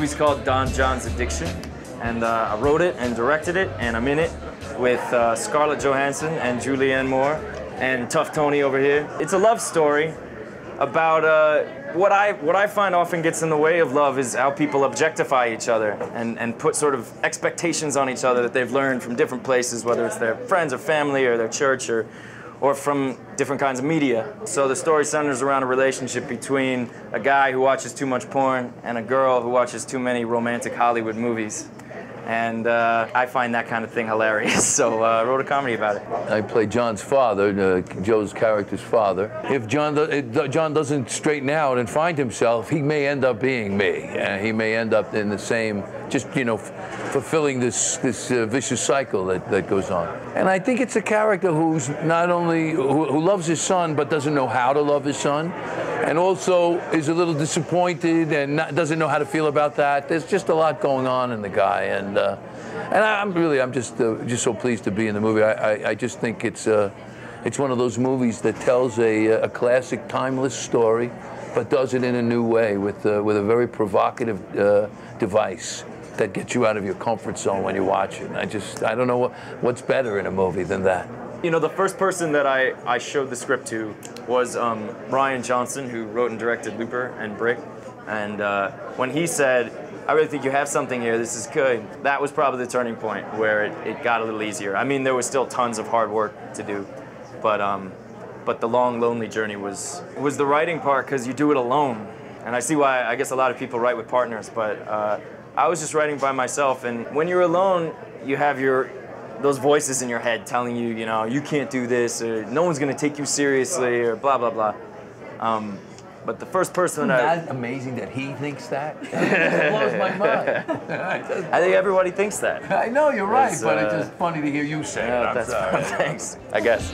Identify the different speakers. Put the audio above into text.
Speaker 1: movie's called Don John's Addiction, and I wrote it and directed it, and I'm in it with Scarlett Johansson and Julianne Moore and Tough Tony over here. It's a love story about what I find often gets in the way of love is how people objectify each other and put sort of expectations on each other that they've learned from different places, whether it's their friends or family or their church or from different kinds of media. So the story centers around a relationship between a guy who watches too much porn and a girl who watches too many romantic Hollywood movies. And I find that kind of thing hilarious, so I wrote a comedy about it.
Speaker 2: I play John's father, Joe's character's father. If John doesn't straighten out and find himself, he may end up being me. He may end up in the same, just, you know, fulfilling this vicious cycle that goes on. And I think it's a character who's not only, who loves his son, but doesn't know how to love his son, and also is a little disappointed and doesn't know how to feel about that. There's just a lot going on in the guy, and I'm just so pleased to be in the movie. I just think it's one of those movies that tells a classic, timeless story, but does it in a new way with a very provocative device that gets you out of your comfort zone when you watch it. And I don't know what's better in a movie than that.
Speaker 1: You know, the first person that I showed the script to was Brian Johnson, who wrote and directed Looper and Brick. And when he said, "I really think you have something here, this is good," that was probably the turning point where it got a little easier. I mean, there was still tons of hard work to do, but the long, lonely journey was the writing part, because you do it alone. And I see why, I guess a lot of people write with partners, but I was just writing by myself, and when you're alone, you have those voices in your head telling you, you know, you can't do this, or no one's gonna take you seriously, or blah, blah, blah. But the first person
Speaker 2: Isn't that amazing that he thinks that? It blows my mind.
Speaker 1: I think everybody thinks that.
Speaker 2: I know, you're right, but it's just funny to hear you say it. I'm sorry.
Speaker 1: Thanks, I guess.